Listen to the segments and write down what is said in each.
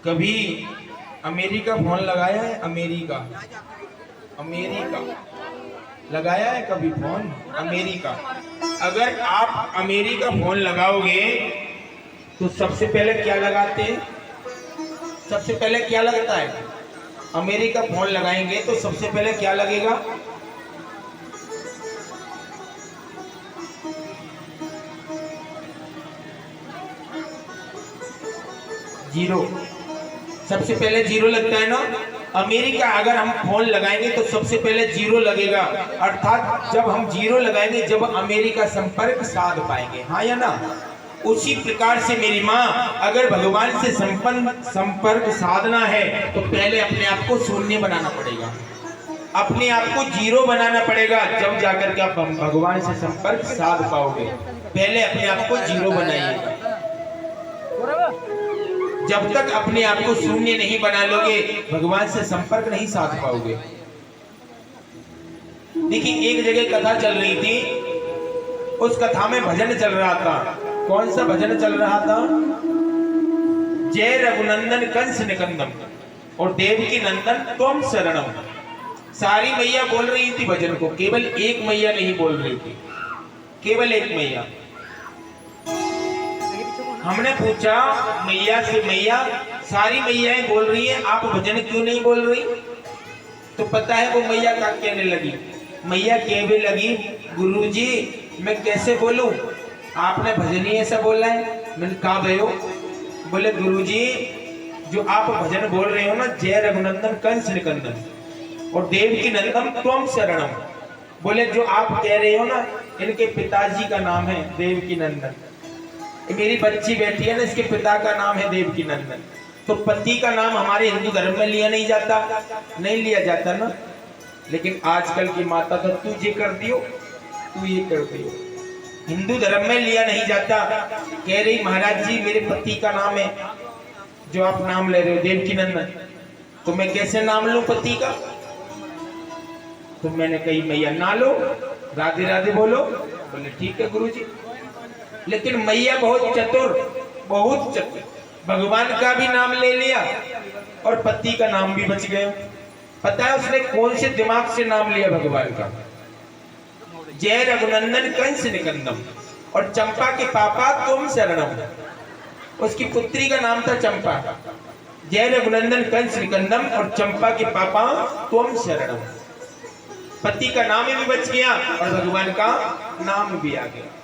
कभी America phone लगाया है? अमेरिका अमेरिका लगाया है कभी फोन? अमेरिका। अगर आप अमेरिका फोन लगाओगे तो सबसे पहले क्या लगाते हैं? सबसे पहले क्या लगता है? अमेरिका फोन लगाएंगे तो सबसे पहले क्या लगेगा? जीरो। सबसे पहले जीरो लगता है ना। अमेरिका अगर हम फोन लगाएंगे तो सबसे पहले जीरो लगेगा, अर्थात जब हम जीरो लगाएंगे जब अमेरिका संपर्क साध पाएंगे, हाँ या ना। उसी प्रकार से मेरी माँ, अगर भगवान से संपर्क साधना है तो पहले अपने आप को शून्य बनाना पड़ेगा, अपने आप को जीरो बनाना पड़ेगा, जब जाकर के आप भगवान से संपर्क साध पाओगे। पहले अपने आप को जीरो बनाइएगा। जब तक अपने आप को शून्य नहीं बना लोगे भगवान से संपर्क नहीं साध पाओगे। देखिए एक जगह कथा चल रही थी, उस कथा में भजन चल रहा था। कौन सा भजन चल रहा था? जय रघुनंदन कंस निकंदम और देवकी नंदन त्वम शरणम। सारी मैया बोल रही थी भजन को, केवल एक मैया नहीं बोल रही थी, केवल एक मैया। हमने पूछा मैया से, मैया सारी मैयाएं बोल रही हैं, आप भजन क्यों नहीं बोल रही? तो पता है वो मैया क्या कहने लगी? मैया कहने लगी, गुरुजी मैं कैसे बोलूं, आपने भजन ही ऐसा बोला है। मैंने कहा भयो? बोले गुरुजी जो आप भजन बोल रहे हो ना, जय रघुनंदन कंस निकंदन और देवकी नंदन त्वम शरणम, बोले जो आप कह रहे हो ना, इनके पिताजी का नाम है देवकी नंदन। मेरी बच्ची बैठी है ना, इसके पिता का नाम है देवकी नंदन। तो पति का नाम हमारे हिंदू धर्म में लिया नहीं जाता, नहीं लिया जाता ना। लेकिन आजकल की माता तो तू ये कर दियो, तू ये कर दियो, हिंदू धर्म में लिया नहीं जाता। कह रही महाराज जी मेरे पति का नाम है जो आप नाम ले रहे हो देवकी नंदन, तो मैं कैसे नाम लूं पति का? तो मैंने कही मैया ना लो, राधे राधे बोलो। बोले ठीक है गुरुजी। लेकिन मैया बहुत चतुर, बहुत चतुर, भगवान का भी नाम ले लिया और पति का नाम भी बच गया। पता है उसने कौन से दिमाग से नाम लिया भगवान का? जय रघुनंदन कंस निकंदम और चंपा के पापा तुम शरणम। उसकी पुत्री का नाम था चंपा। जय रघुनंदन कंस निकंदम और चंपा के पापा तुम शरणम। पति का नाम भी बच गया और भगवान का नाम भी आ गया।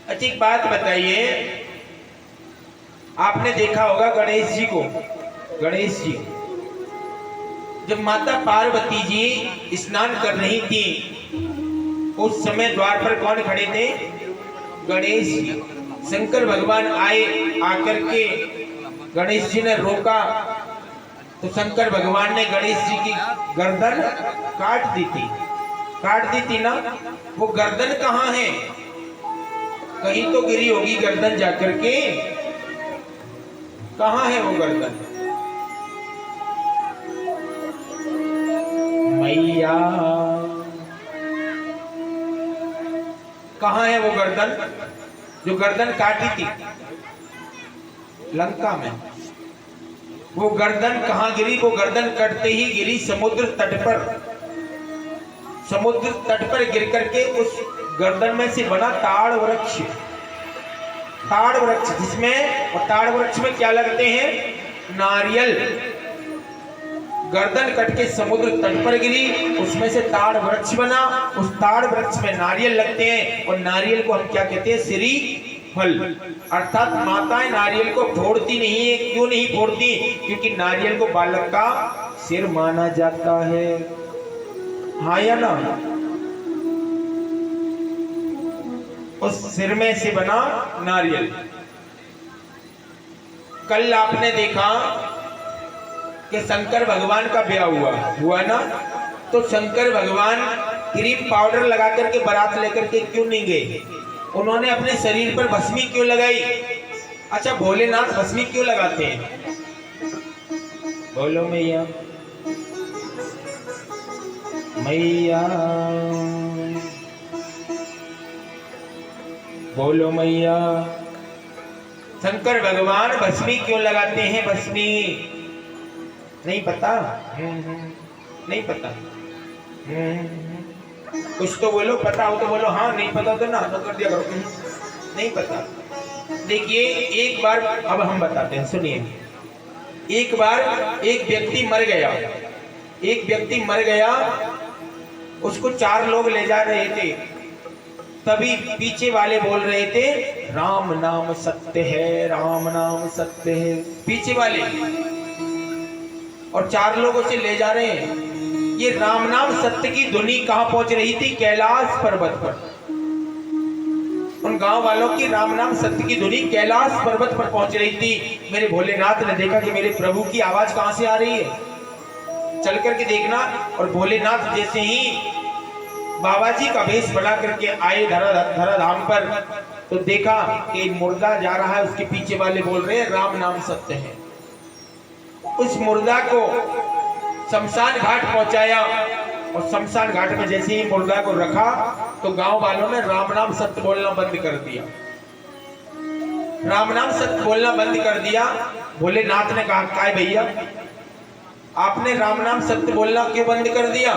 अच्छा एक बात बताइए, आपने देखा होगा गणेश जी को, गणेश जी जब माता पार्वती जी स्नान कर रही थी उस समय द्वार पर कौन खड़े थे? गणेश जी। शंकर भगवान आए, आकर के गणेश जी ने रोका तो शंकर भगवान ने गणेश जी की गर्दन काट दी थी, काट दी थी ना। वो गर्दन कहाँ है? कहीं तो गिरी होगी गर्दन जाकर के, कहाँ है वो गर्दन? मैया कहाँ है वो गर्दन जो गर्दन काटी थी लंका में? वो गर्दन कहाँ गिरी? वो गर्दन कटते ही गिरी समुद्र तट पर। समुद्र तट पर गिर करके उस गर्दन में से बना ताड़ वृक्ष, ताड़ वृक्ष जिसमें, और ताड़ वृक्ष में क्या लगते हैं? नारियल। गर्दन कट के समुद्र तट पर गिरी, उसमें से ताड़ वृक्ष बना, उस ताड़ वृक्ष में नारियल लगते हैं और नारियल को हम क्या कहते हैं? श्री फल। अर्थात माताएं नारियल को फोड़ती नहीं है। क्यों नहीं फोड़ती? क्योंकि नारियल को बालक का सिर माना जाता है, हाँ या ना। उस सिर में से बना नारियल। कल आपने देखा कि शंकर भगवान का ब्याह हुआ ना, तो शंकर भगवान क्रीम पाउडर लगा करके बारात लेकर के क्यों नहीं गए? उन्होंने अपने शरीर पर भस्मी क्यों लगाई? अच्छा भोलेनाथ भस्मी क्यों लगाते हैं? बोलो मैया, मैया बोलो मैया। शंकर भगवान भस्मी क्यों लगाते हैं? भस्मी नहीं पता? नहीं पता? कुछ तो बोलो, पता हो तो बोलो। हाँ नहीं पता तो ना कर दिया करो। नहीं पता। देखिए एक बार, अब हम बताते हैं, सुनिए। एक बार एक व्यक्ति मर गया। एक व्यक्ति मर गया, उसको 4 लोग ले जा रहे थे। तभी पीछे वाले बोल रहे थे राम नाम सत्य है, राम नाम सत्य है, पीछे वाले। और 4 लोग उसे ले जा रहे हैं। ये राम नाम सत्य की धुनी कहां पहुंच रही थी? कैलाश पर्वत पर। उन गांव वालों की राम नाम सत्य की धुनी कैलाश पर्वत पर पहुंच रही थी। मेरे भोलेनाथ ने देखा कि मेरे प्रभु की आवाज कहां से आ रही है, चल करके देखना। और भोलेनाथ जैसे ही बाबा जी का वेश बना करके आए धरा धाम पर, तो देखा कि मुर्दा जा रहा है, उसके पीछे वाले बोल रहे हैं राम नाम सत्य है। उस मुर्दा को शमशान घाट पहुंचाया, और शमशान घाट में जैसे ही मुर्दा को रखा तो गांव वालों ने राम नाम सत्य बोलना बंद कर दिया। राम नाम सत्य बोलना बंद कर दिया। भोलेनाथ ने कहा काय भैया, आपने राम नाम सत्य बोलना क्यों बंद कर दिया?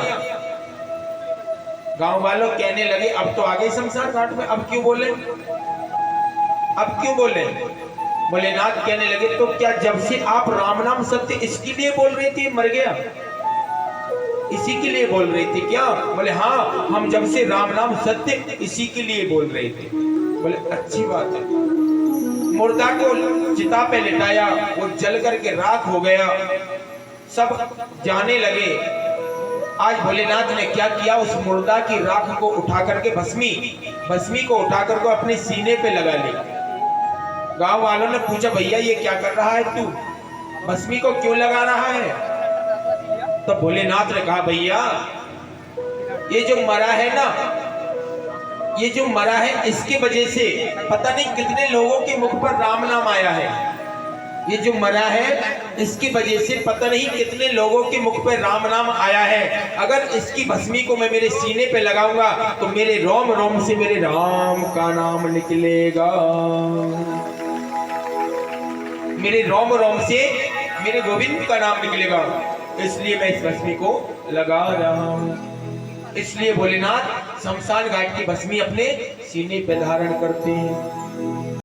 गांव वालों कहने लगे अब तो आ गए शमशान घाट में, अब क्यों बोले, अब क्यों बोले? भोलेनाथ कहने लगे तो क्या जब से आप राम नाम सत्य इसके लिए बोल रहे थे मर गया, इसी के लिए बोल रहे थे क्या? बोले हाँ, हम जब से राम नाम सत्य इसी के लिए बोल रहे थे। बोले अच्छी बात है। मुर्दा को चिता पे लिटाया, वो जल करके राख हो गया। सब जाने लगे। आज भोलेनाथ ने क्या किया, उस मुर्दा की राख को उठा करके भस्मी को उठा करके अपने सीने पे लगा लिया। गांव वालों ने पूछा भैया ये क्या कर रहा है तू, भस्मी को क्यों लगा रहा है? तो भोलेनाथ ने कहा भैया ये जो मरा है ना, ये जो मरा है इसके वजह से पता नहीं कितने लोगों के मुख पर राम नाम आया है। ये जो मरा है इसकी वजह से पता नहीं कितने लोगों के मुख पर राम नाम आया है। अगर इसकी भस्मी को मैं मेरे सीने पे लगाऊंगा तो मेरे रोम रोम से मेरे राम का नाम निकलेगा, मेरे रोम रोम से मेरे गोविंद का नाम निकलेगा। इसलिए मैं इस भस्मी को लगा रहा हूं। इसलिए भोलेनाथ शमशान घाट की भस्मी अपने सीने पे धारण करते हैं।